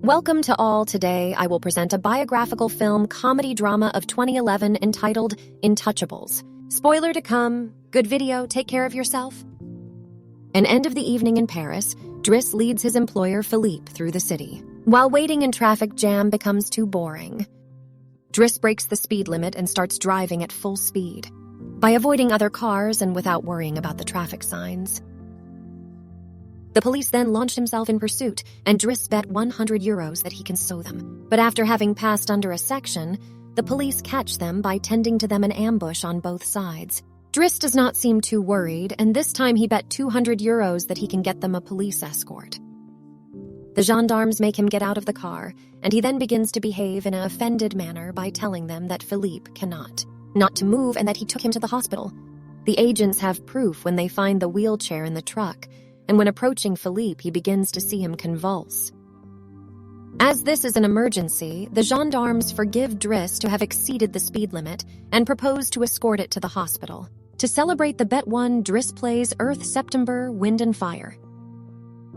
Welcome to all. Today, I will present a biographical film comedy drama of 2011 entitled Intouchables. Spoiler to come. Good video. Take care of yourself. An end of the evening in Paris, Driss leads his employer Philippe through the city. While waiting in traffic jam becomes too boring, Driss breaks the speed limit and starts driving at full speed, by avoiding other cars and without worrying about the traffic signs. The police then launch himself in pursuit, and Driss bet €100 that he can sew them. But after having passed under a section, the police catch them by tending to them an ambush on both sides. Driss does not seem too worried, and this time he bet €200 that he can get them a police escort. The gendarmes make him get out of the car, and he then begins to behave in an offended manner by telling them that Philippe cannot, not to move, and that he took him to the hospital. The agents have proof when they find the wheelchair in the truck, and when approaching Philippe, he begins to see him convulse. As this is an emergency, the gendarmes forgive Driss to have exceeded the speed limit and propose to escort it to the hospital. To celebrate the bet won, Driss plays Earth, September, Wind and Fire.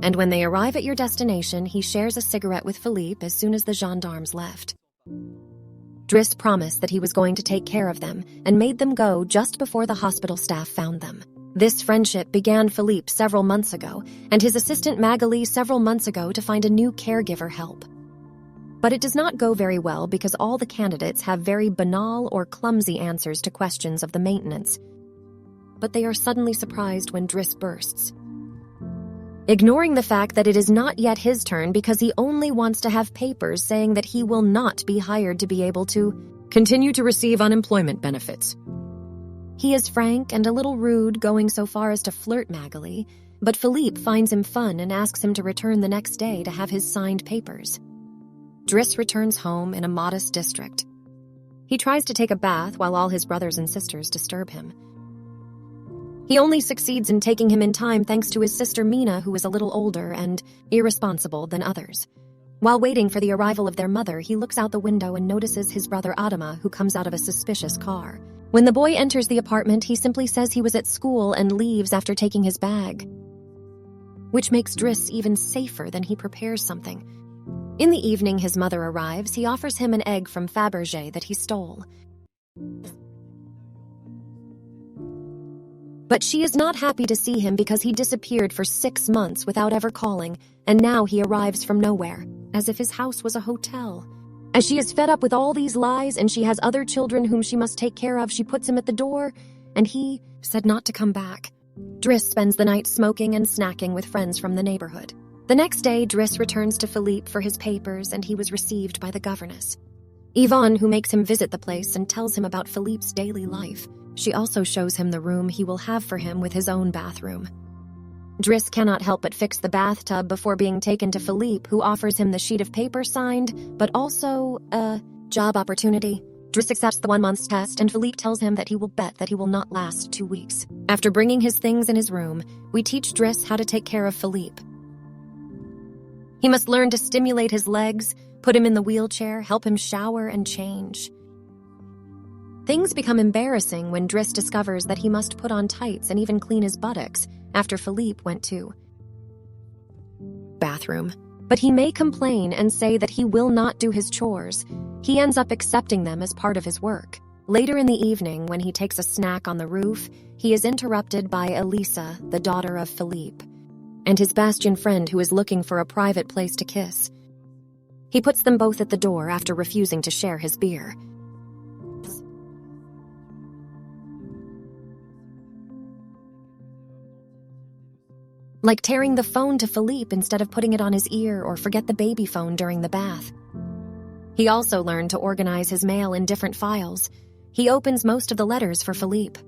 And when they arrive at your destination, he shares a cigarette with Philippe as soon as the gendarmes left. Driss promised that he was going to take care of them and made them go just before the hospital staff found them. This friendship began Philippe several months ago, and his assistant Magali several months ago to find a new caregiver help. But it does not go very well because all the candidates have very banal or clumsy answers to questions of the maintenance. But they are suddenly surprised when Driss bursts, ignoring the fact that it is not yet his turn because he only wants to have papers saying that he will not be hired to be able to continue to receive unemployment benefits. He is frank and a little rude, going so far as to flirt Magali, but Philippe finds him fun and asks him to return the next day to have his signed papers. Driss returns home in a modest district. He tries to take a bath while all his brothers and sisters disturb him. He only succeeds in taking him in time thanks to his sister Mina, who is a little older and irresponsible than others. While waiting for the arrival of their mother, he looks out the window and notices his brother Adama, who comes out of a suspicious car. When the boy enters the apartment, he simply says he was at school and leaves after taking his bag, which makes Driss even safer than he prepares something. In the evening, his mother arrives. He offers him an egg from Fabergé that he stole. But she is not happy to see him because he disappeared for 6 months without ever calling, and now he arrives from nowhere, as if his house was a hotel. As she is fed up with all these lies and she has other children whom she must take care of, she puts him at the door, and he said not to come back. Driss spends the night smoking and snacking with friends from the neighborhood. The next day, Driss returns to Philippe for his papers, and he was received by the governess, Yvonne, who makes him visit the place and tells him about Philippe's daily life. She also shows him the room he will have for him with his own bathroom. Driss cannot help but fix the bathtub before being taken to Philippe, who offers him the sheet of paper signed, but also a job opportunity. Driss accepts the 1 month's test, and Philippe tells him that he will bet that he will not last 2 weeks. After bringing his things in his room, we teach Driss how to take care of Philippe. He must learn to stimulate his legs, put him in the wheelchair, help him shower and change. Things become embarrassing when Driss discovers that he must put on tights and even clean his buttocks after Philippe went to bathroom. But he may complain and say that he will not do his chores. He ends up accepting them as part of his work. Later in the evening, when he takes a snack on the roof, he is interrupted by Elisa, the daughter of Philippe, and his Bastian friend who is looking for a private place to kiss. He puts them both at the door after refusing to share his beer. Like tearing the phone to Philippe instead of putting it on his ear, or forget the baby phone during the bath. He also learned to organize his mail in different files. He opens most of the letters for Philippe.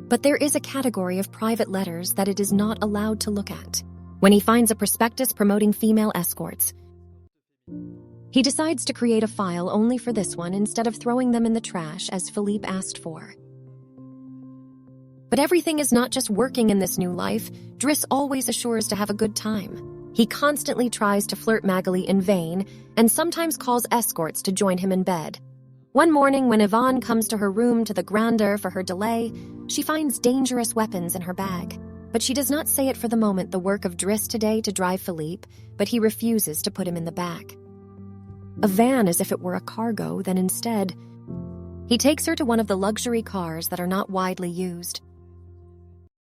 But there is a category of private letters that it is not allowed to look at. When he finds a prospectus promoting female escorts, he decides to create a file only for this one instead of throwing them in the trash as Philippe asked for. But everything is not just working in this new life. Driss always assures to have a good time. He constantly tries to flirt Magali in vain and sometimes calls escorts to join him in bed. One morning, when Yvonne comes to her room to the grandeur for her delay, she finds dangerous weapons in her bag. But she does not say it for the moment the work of Driss today to drive Philippe, but he refuses to put him in the back. A van as if it were a cargo, then instead, he takes her to one of the luxury cars that are not widely used.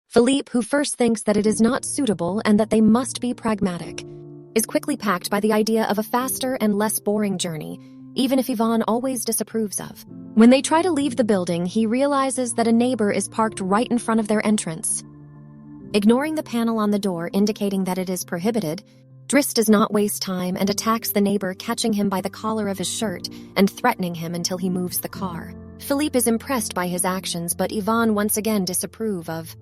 Philippe, who first thinks that it is not suitable and that they must be pragmatic, is quickly packed by the idea of a faster and less boring journey, even if Yvonne always disapproves of. When they try to leave the building, he realizes that a neighbor is parked right in front of their entrance. Ignoring the panel on the door indicating that it is prohibited, Driss does not waste time and attacks the neighbor, catching him by the collar of his shirt and threatening him until he moves the car. Philippe is impressed by his actions, but Yvonne once again disapproves of.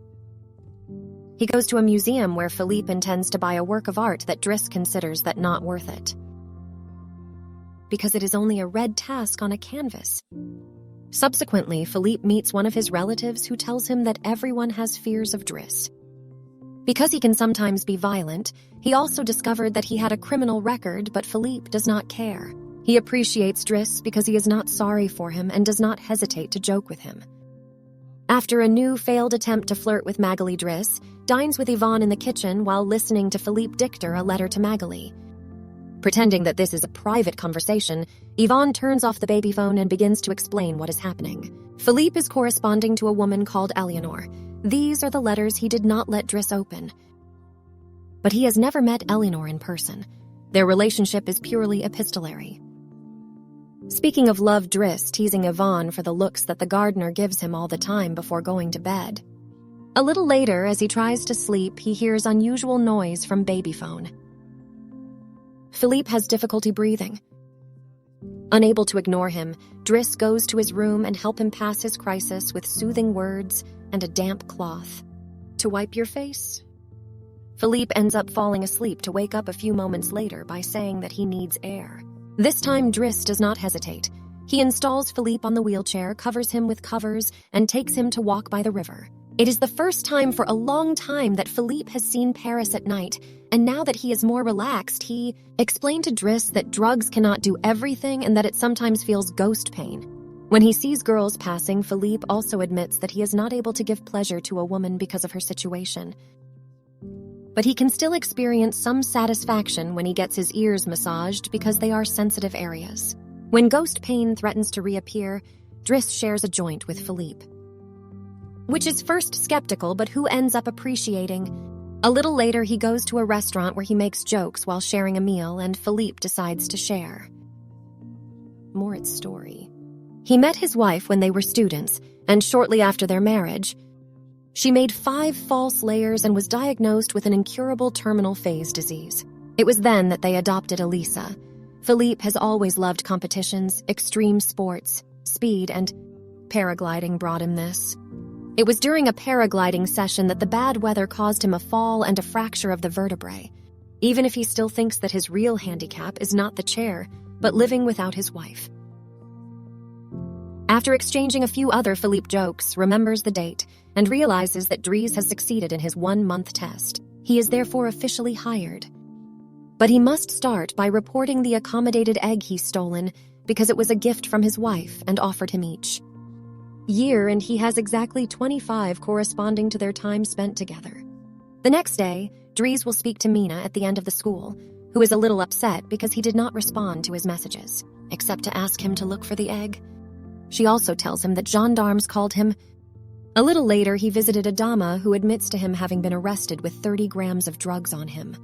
He goes to a museum where Philippe intends to buy a work of art that Driss considers that not worth it, because it is only a red task on a canvas. Subsequently, Philippe meets one of his relatives who tells him that everyone has fears of Driss. Because he can sometimes be violent, he also discovered that he had a criminal record, but Philippe does not care. He appreciates Driss because he is not sorry for him and does not hesitate to joke with him. After a new failed attempt to flirt with Magali, Driss dines with Yvonne in the kitchen while listening to Philippe dictate a letter to Magali. Pretending that this is a private conversation, Yvonne turns off the baby phone and begins to explain what is happening. Philippe is corresponding to a woman called Eleanor. These are the letters he did not let Driss open. But he has never met Eleanor in person. Their relationship is purely epistolary. Speaking of love, Driss teasing Yvonne for the looks that the gardener gives him all the time before going to bed. A little later, as he tries to sleep, he hears unusual noise from baby phone. Philippe has difficulty breathing. Unable to ignore him, Driss goes to his room and helps him pass his crisis with soothing words and a damp cloth. To wipe your face? Philippe ends up falling asleep to wake up a few moments later by saying that he needs air. This time, Driss does not hesitate. He installs Philippe on the wheelchair, covers him with covers, and takes him to walk by the river. It is the first time for a long time that Philippe has seen Paris at night, and now that he is more relaxed, he explained to Driss that drugs cannot do everything and that it sometimes feels ghost pain. When he sees girls passing, Philippe also admits that he is not able to give pleasure to a woman because of her situation. But he can still experience some satisfaction when he gets his ears massaged because they are sensitive areas. When ghost pain threatens to reappear, Driss shares a joint with Philippe, which is first skeptical but who ends up appreciating. A little later, he goes to a restaurant where he makes jokes while sharing a meal, and Philippe decides to share. Morit's story. He met his wife when they were students, and shortly after their marriage, she made 5 false layers and was diagnosed with an incurable terminal phase disease. It was then that they adopted Elisa. Philippe has always loved competitions, extreme sports, speed, and paragliding brought him this. It was during a paragliding session that the bad weather caused him a fall and a fracture of the vertebrae, even if he still thinks that his real handicap is not the chair, but living without his wife. After exchanging a few other Philippe jokes, remembers the date and realizes that Driss has succeeded in his 1-month test. He is therefore officially hired. But he must start by reporting the accommodated egg he's stolen because it was a gift from his wife and offered him each year, and he has exactly 25 corresponding to their time spent together. The next day, Driss will speak to Mina at the end of the school, who is a little upset because he did not respond to his messages, except to ask him to look for the egg. She also tells him that gendarmes called him. A little later, he visited Adama, who admits to him having been arrested with 30 grams of drugs on him.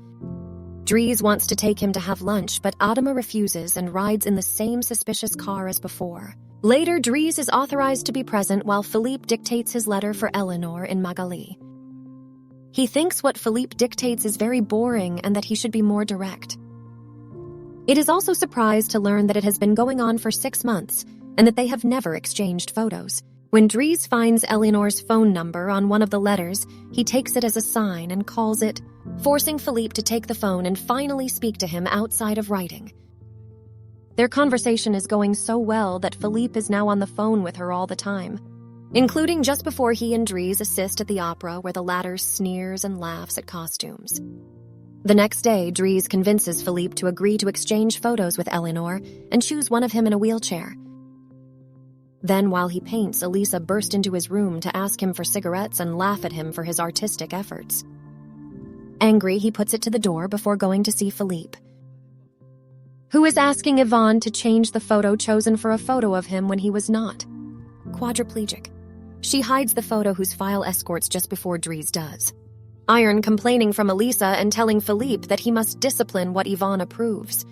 Driss wants to take him to have lunch, but Adama refuses and rides in the same suspicious car as before. Later, Driss is authorized to be present while Philippe dictates his letter for Eleanor in Magali. He thinks what Philippe dictates is very boring and that he should be more direct. It is also surprised to learn that it has been going on for 6 months and that they have never exchanged photos. When Driss finds Eleanor's phone number on one of the letters, he takes it as a sign and calls it, forcing Philippe to take the phone and finally speak to him outside of writing. Their conversation is going so well that Philippe is now on the phone with her all the time, including just before he and Driss assist at the opera where the latter sneers and laughs at costumes. The next day, Driss convinces Philippe to agree to exchange photos with Eleanor and choose one of him in a wheelchair. Then, while he paints, Elisa burst into his room to ask him for cigarettes and laugh at him for his artistic efforts. Angry, he puts it to the door before going to see Philippe, who is asking Yvonne to change the photo chosen for a photo of him when he was not quadriplegic. She hides the photo whose file escorts just before Driss does. Iron complaining from Elisa and telling Philippe that he must discipline what Yvonne approves.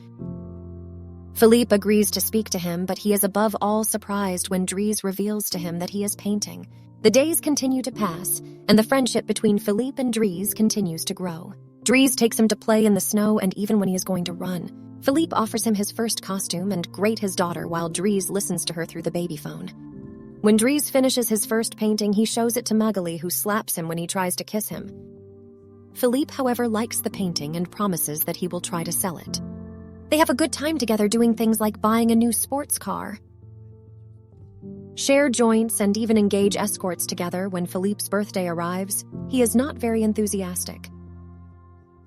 Philippe agrees to speak to him, but he is above all surprised when Driss reveals to him that he is painting. The days continue to pass, and the friendship between Philippe and Driss continues to grow. Driss takes him to play in the snow, and even when he is going to run, Philippe offers him his first costume and greet his daughter while Driss listens to her through the baby phone. When Driss finishes his first painting, he shows it to Magali, who slaps him when he tries to kiss him. Philippe, however, likes the painting and promises that he will try to sell it. They have a good time together doing things like buying a new sports car, share joints, and even engage escorts together. When Philippe's birthday arrives, he is not very enthusiastic.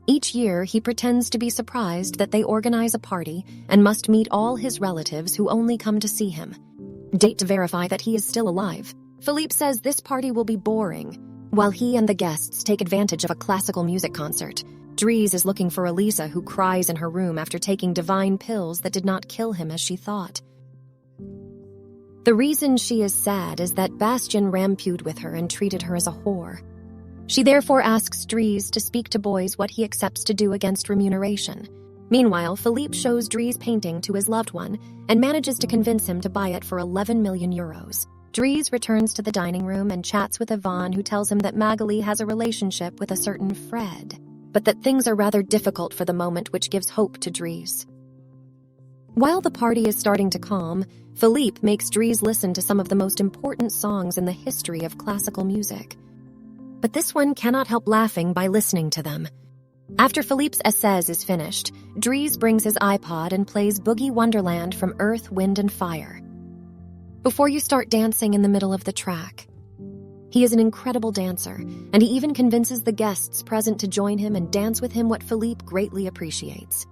Each year, he pretends to be surprised that they organize a party and must meet all his relatives who only come to see him. Date to verify that he is still alive. Philippe says this party will be boring, while he and the guests take advantage of a classical music concert. Driss is looking for Elisa, who cries in her room after taking divine pills that did not kill him as she thought. The reason she is sad is that Bastien ramped with her and treated her as a whore. She therefore asks Driss to speak to boys what he accepts to do against remuneration. Meanwhile, Philippe shows Driss' painting to his loved one and manages to convince him to buy it for 11 million euros. Driss returns to the dining room and chats with Yvonne, who tells him that Magali has a relationship with a certain Fred, but that things are rather difficult for the moment, which gives hope to Driss. While the party is starting to calm, Philippe makes Driss listen to some of the most important songs in the history of classical music. But this one cannot help laughing by listening to them. After Philippe's essays is finished, Driss brings his iPod and plays Boogie Wonderland from Earth, Wind and Fire before you start dancing in the middle of the track. He is an incredible dancer, and he even convinces the guests present to join him and dance with him, what Philippe greatly appreciates.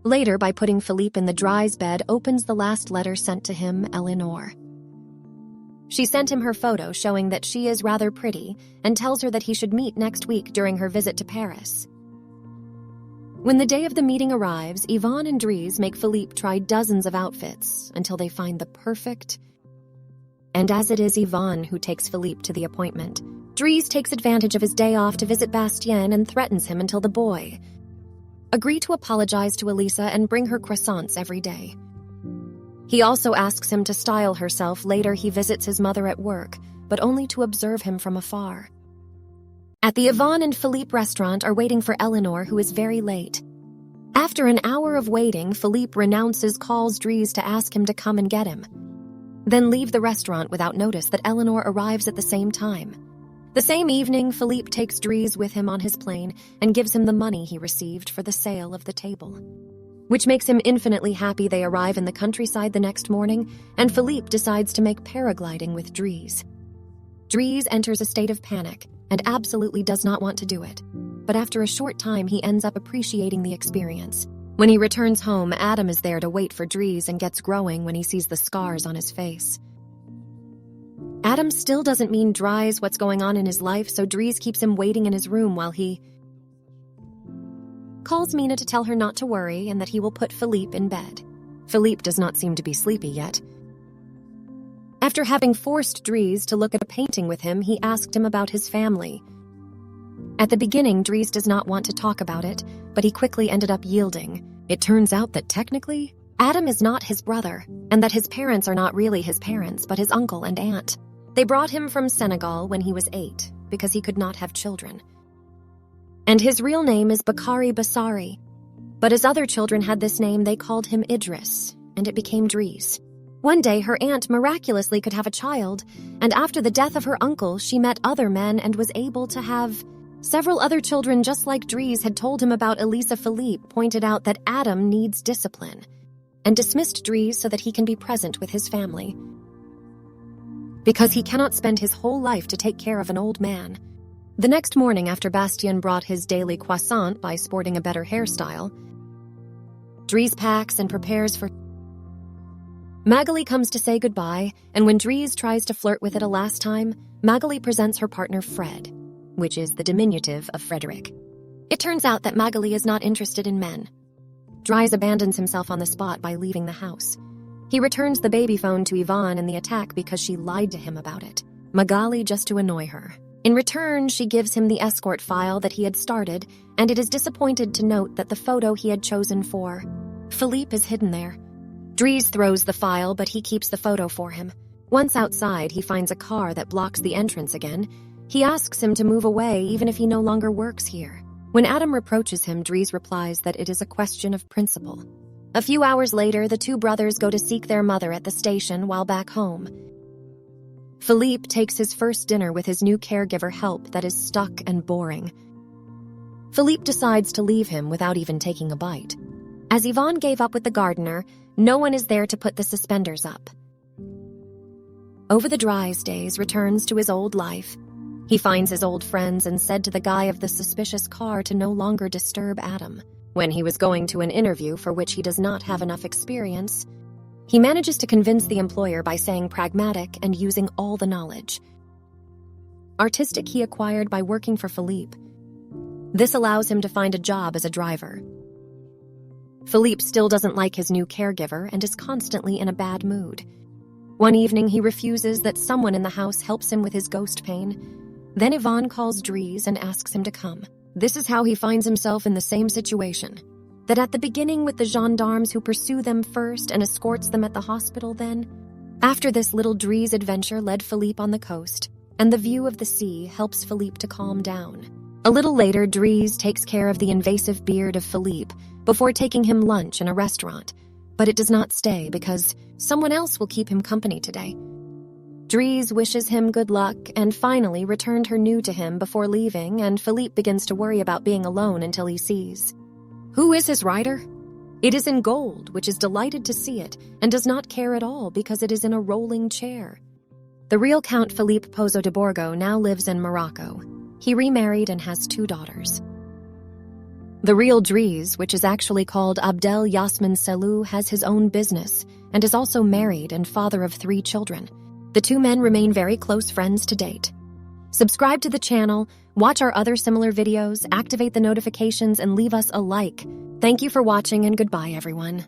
Later, by putting Philippe in the Driss bed, opens the last letter sent to him, Eleanor. She sent him her photo showing that she is rather pretty and tells her that he should meet next week during her visit to Paris. When the day of the meeting arrives, Yvonne and Driss make Philippe try dozens of outfits until they find the perfect. And as it is Yvonne who takes Philippe to the appointment, Driss takes advantage of his day off to visit Bastien and threatens him until the boy agrees to apologize to Elisa and bring her croissants every day. He also asks him to style herself. Later, he visits his mother at work, but only to observe him from afar. At the Yvonne and Philippe restaurant are waiting for Eleanor, who is very late. After an hour of waiting, Philippe renounces, calls Driss to ask him to come and get him, then leave the restaurant without notice that Eleanor arrives at the same time. The same evening, Philippe takes Driss with him on his plane and gives him the money he received for the sale of the table, which makes him infinitely happy. They arrive in the countryside the next morning, and Philippe decides to make paragliding with Driss. Driss enters a state of panic and absolutely does not want to do it, but after a short time he ends up appreciating the experience. When he returns home, Adam is there to wait for Driss and gets growing when he sees the scars on his face. Adam still doesn't mean Driss what's going on in his life, so Driss keeps him waiting in his room while he calls Mina to tell her not to worry and that he will put Philippe in bed. Philippe does not seem to be sleepy yet. After having forced Driss to look at a painting with him, he asked him about his family. At the beginning, Driss does not want to talk about it, but he quickly ended up yielding. It turns out that technically, Adam is not his brother, and that his parents are not really his parents, but his uncle and aunt. They brought him from Senegal when he was 8, because he could not have children. And his real name is Bakari Basari. But as other children had this name, they called him Idris, and it became Driss. One day, her aunt miraculously could have a child, and after the death of her uncle, she met other men and was able to have several other children, just like Driss had told him about. Elisa Philippe pointed out that Adam needs discipline and dismissed Driss so that he can be present with his family, because he cannot spend his whole life to take care of an old man. The next morning, after Bastien brought his daily croissant by sporting a better hairstyle, Driss packs and prepares for Magali comes to say goodbye, and when Driss tries to flirt with it a last time, Magali presents her partner Fred, which is the diminutive of Frederick. It turns out that Magali is not interested in men. Driss abandons himself on the spot by leaving the house. He returns the baby phone to Yvonne in the attack because she lied to him about it. Magali just to annoy her. In return, she gives him the escort file that he had started, and it is disappointed to note that the photo he had chosen for Philippe is hidden there. Driss throws the file, but he keeps the photo for him. Once outside, he finds a car that blocks the entrance again. He asks him to move away even if he no longer works here. When Adam reproaches him, Driss replies that it is a question of principle. A few hours later, the two brothers go to seek their mother at the station while back home. Philippe takes his first dinner with his new caregiver help that is stuck and boring. Philippe decides to leave him without even taking a bite. As Yvonne gave up with the gardener, no one is there to put the suspenders up. Over the Driss days returns to his old life. He finds his old friends and said to the guy of the suspicious car to no longer disturb Adam. When he was going to an interview for which he does not have enough experience, he manages to convince the employer by saying pragmatic and using all the knowledge. Artistic he acquired by working for Philippe. This allows him to find a job as a driver. Philippe still doesn't like his new caregiver and is constantly in a bad mood. One evening, he refuses that someone in the house helps him with his ghost pain. Then Yvonne calls Driss and asks him to come. This is how he finds himself in the same situation. That at the beginning with the gendarmes who pursue them first and escorts them at the hospital then. After this little Driss adventure led Philippe on the coast, and the view of the sea helps Philippe to calm down. A little later, Driss takes care of the invasive beard of Philippe before taking him lunch in a restaurant, but it does not stay because someone else will keep him company today. Driss wishes him good luck and finally returned her new to him before leaving, and Philippe begins to worry about being alone until he sees. Who is his rider? It is in gold, which is delighted to see it and does not care at all because it is in a rolling chair. The real Count Philippe Pozo de Borgo now lives in Morocco. He remarried and has 2 daughters. The real Driss, which is actually called Abdel Yasmin Selou, has his own business and is also married and father of 3 children. The 2 men remain very close friends to date. Subscribe to the channel, watch our other similar videos, activate the notifications, and leave us a like. Thank you for watching and goodbye, everyone.